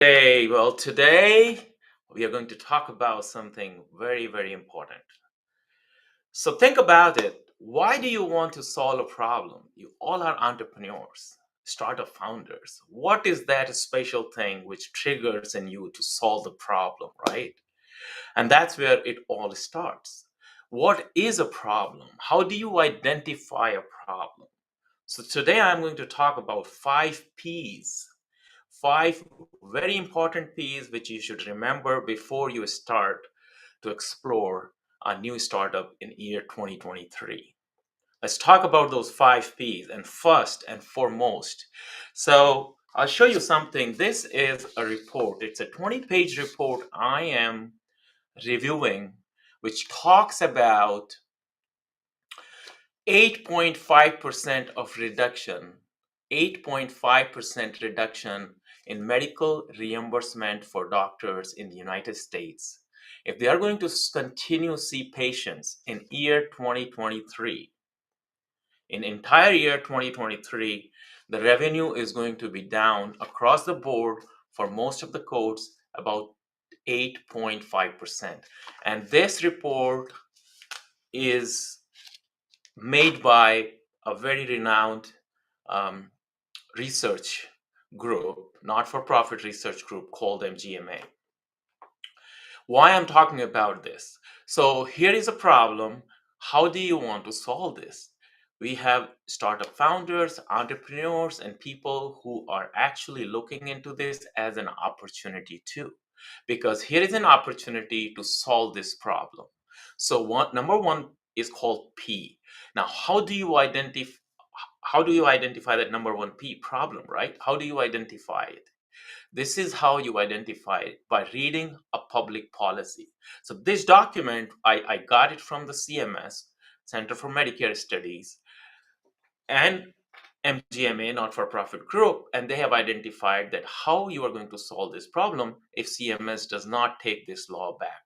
Hey, well, today we are going to talk about something very, very important. So think about it. Why do you want to solve a problem? You all are entrepreneurs, startup founders. What is that special thing which triggers in you to solve the problem, right? And that's where it all starts. What is a problem? How do you identify a problem? So today I'm going to talk about 5 P's, five very important P's which you should remember before you start to explore a new startup in year 2023. Let's talk about those 5 P's. And first and foremost, so I'll show you something. This is a report, it's a 20-page report I am reviewing, which talks about 8.5% of reduction, 8.5% reduction in medical reimbursement for doctors in the United States. If they are going to continue to see patients in year 2023, in entire year 2023, the revenue is going to be down across the board for most of the codes about 8.5%. And this report is made by a very renowned um, research group, not for profit research group called MGMA. Why I'm talking about this? So, here is a problem. How do you want to solve this? We have startup founders, entrepreneurs, and people who are actually looking into this as an opportunity too. Because here is an opportunity to solve this problem. So, number one is called P. Now, how do you identify that number one P problem, right? How do you identify it? This is how you identify it, by reading a public policy. So this document, I got it from the CMS, Center for Medicare Studies, and MGMA, not-for-profit group, and they have identified that how you are going to solve this problem if CMS does not take this law back.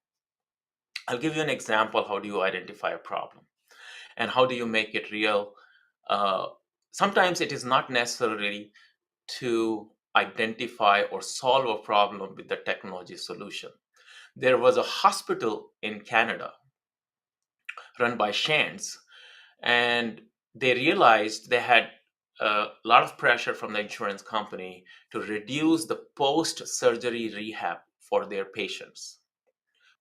I'll give you an example. How do you identify a problem? And how do you make it real? Uh, Sometimes it is not necessarily to identify or solve a problem with the technology solution. There was a hospital in Canada run by Shands, and they realized they had a lot of pressure from the insurance company to reduce the post surgery rehab for their patients.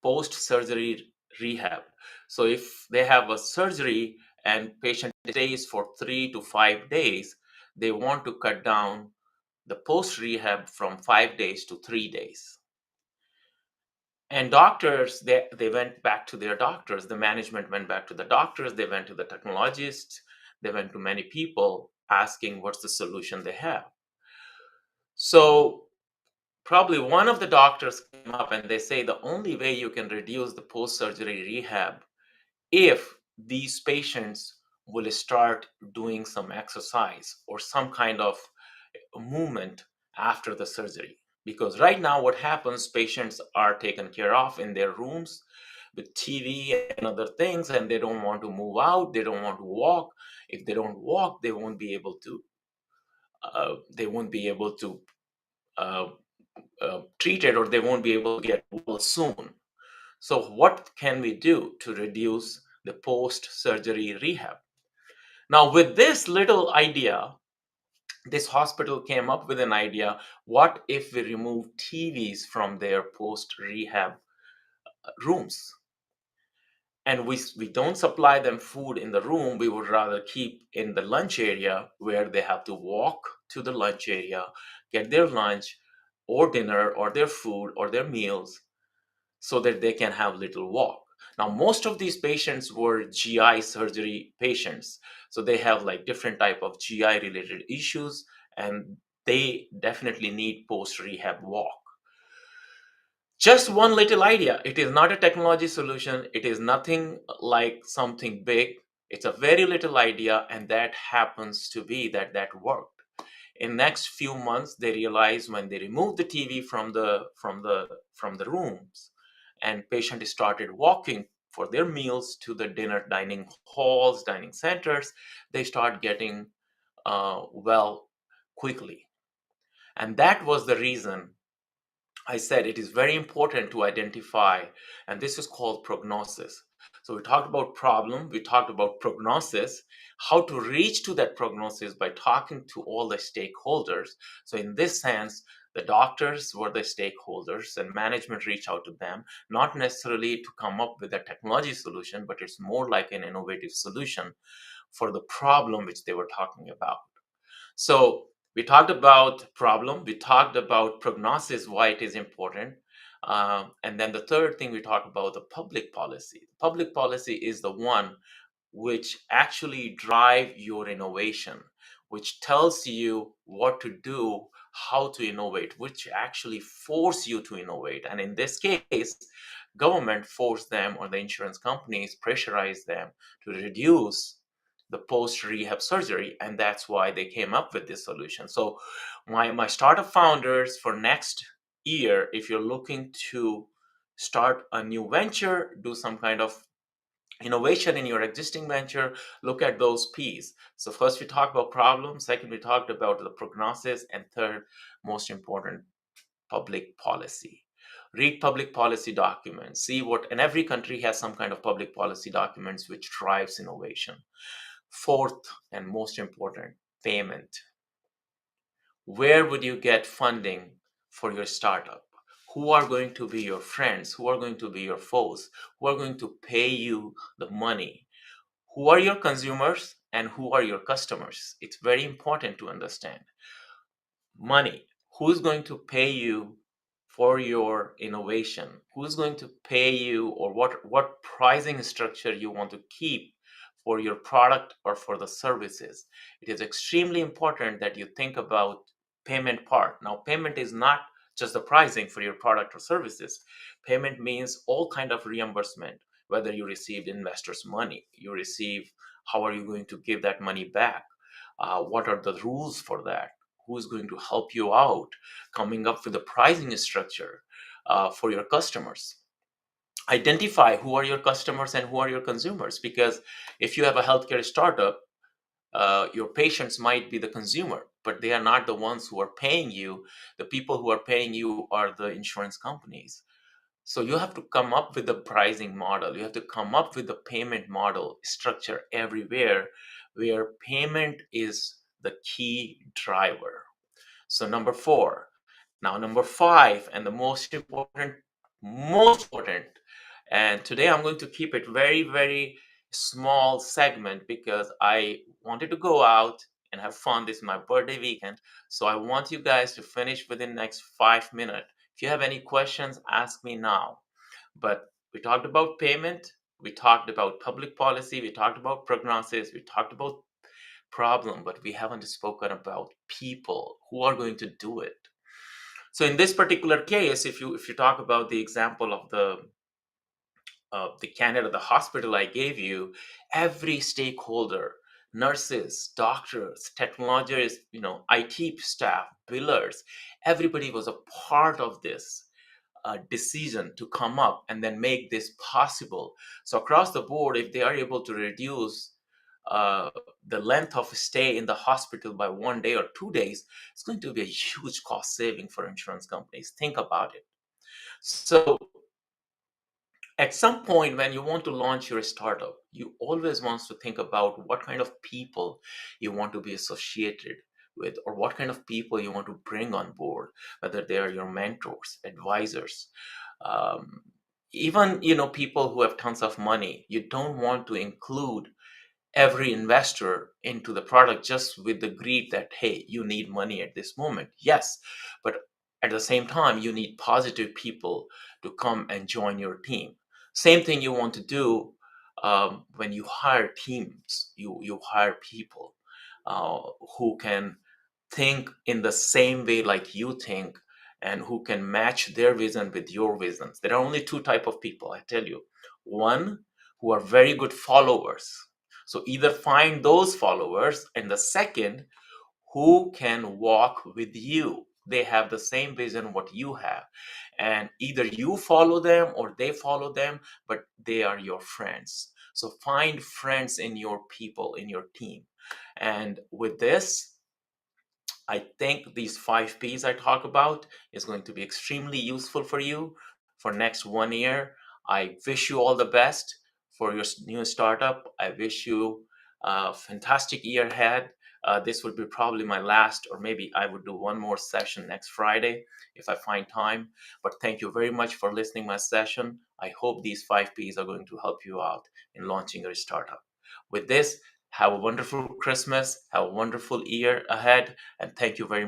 Post surgery rehab. So if they have a surgery and patient stays for 3 to 5 days, they want to cut down the post rehab from 5 days to 3 days. And doctors, they went back to their doctors. The management went back to the doctors. They went to the technologists. They went to many people asking what's the solution they have. So probably one of the doctors came up and they say the only way you can reduce the post surgery rehab if these patients will start doing some exercise or some kind of movement after the surgery. Because right now, what happens, patients are taken care of in their rooms with TV and other things, and they don't want to move out, they don't want to walk. If they don't walk, they won't be able to uh, treat it, or they won't be able to get well soon. So, what can we do to reduce the post surgery rehab? Now, with this little idea, this hospital came up with an idea. What if we remove TVs from their post rehab rooms? And we don't supply them food in the room. We would rather keep in the lunch area where they have to walk to the lunch area, get their lunch or dinner or their food or their meals so that they can have little walk. Now, most of these patients were GI surgery patients. So they have like different type of GI related issues, and they definitely need post rehab walk. Just one little idea. It is not a technology solution. It is nothing like something big. It's a very little idea, and that happens to be that worked. In next few months, they realized when they removed the TV from the rooms, and patients started walking for their meals to the dinner dining halls, dining centers, they start getting well quickly. And that was the reason I said it is very important to identify, and this is called prognosis. So we talked about problem, we talked about prognosis, how to reach to that prognosis by talking to all the stakeholders. So in this sense, the doctors were the stakeholders and management reached out to them, not necessarily to come up with a technology solution, but it's more like an innovative solution for the problem which they were talking about. So we talked about problem, we talked about prognosis, why it is important. And then the third thing we talked about the public policy. Public policy is the one which actually drive your innovation, which tells you what to do, how to innovate, which actually force you to innovate. And in this case, government forced them, or the insurance companies pressurize them to reduce the post rehab surgery, and that's why they came up with this solution. So my startup founders for next year, if you're looking to start a new venture, do some kind of innovation in your existing venture, look at those P's. So first we talked about problem, second we talked about the prognosis, and third, most important, public policy. Read public policy documents, see what, and every country has some kind of public policy documents which drives innovation. Fourth and most important, payment. Where would you get funding for your startup? Who are going to be your friends? Who are going to be your foes? Who are going to pay you the money? Who are your consumers and who are your customers? It's very important to understand. Money. Who's going to pay you for your innovation? Who's going to pay you, or what pricing structure you want to keep for your product or for the services? It is extremely important that you think about payment part. Now, payment is not just the pricing for your product or services. Payment means all kind of reimbursement, whether you received investors money, you receive, how are you going to give that money back? What are the rules for that? Who's going to help you out coming up with a pricing structure for your customers? Identify who are your customers and who are your consumers, because if you have a healthcare startup, your patients might be the consumer, but they are not the ones who are paying you. The people who are paying you are the insurance companies. So you have to come up with a pricing model. You have to come up with a payment model structure everywhere where payment is the key driver. So number four. Now number five, and the most important, and today I'm going to keep it very, very small segment because I wanted to go out and have fun. This is my birthday weekend. So I want you guys to finish within the next 5 minutes. If you have any questions, ask me now. But we talked about payment, we talked about public policy, we talked about prognosis, we talked about problem, but we haven't spoken about people who are going to do it. So in this particular case, if you talk about the example of the Canada, the hospital I gave you, every stakeholder, nurses, doctors, technologists, IT staff, billers, everybody was a part of this decision to come up and then make this possible. So across the board, if they are able to reduce uh, the length of stay in the hospital by 1 day or 2 days, it's going to be a huge cost saving for insurance companies. Think about it. So at some point when you want to launch your startup, you always want to think about what kind of people you want to be associated with, or what kind of people you want to bring on board, whether they are your mentors, advisors, um, even people who have tons of money. You don't want to include every investor into the product just with the greed that, hey, you need money at this moment. Yes, but at the same time you need positive people to come and join your team. Same thing you want to do when you hire teams. You hire people uh, who can think in the same way like you think, and who can match their vision with your visions. There are only two type of people, I tell you. One, who are very good followers. So either find those followers, and the second, who can walk with you. They have the same vision what you have, and either you follow them or they follow them, but they are your friends. So find friends in your people, in your team. And with this, I think these 5 P's I talk about is going to be extremely useful for you for next 1 year. I wish you all the best for your new startup. I wish you a fantastic year ahead. This would be probably my last, or maybe I would do one more session next Friday if I find time. But thank you very much for listening my session. I hope these 5 P's are going to help you out in launching your startup. With this, have a wonderful Christmas, have a wonderful year ahead, and thank you very much.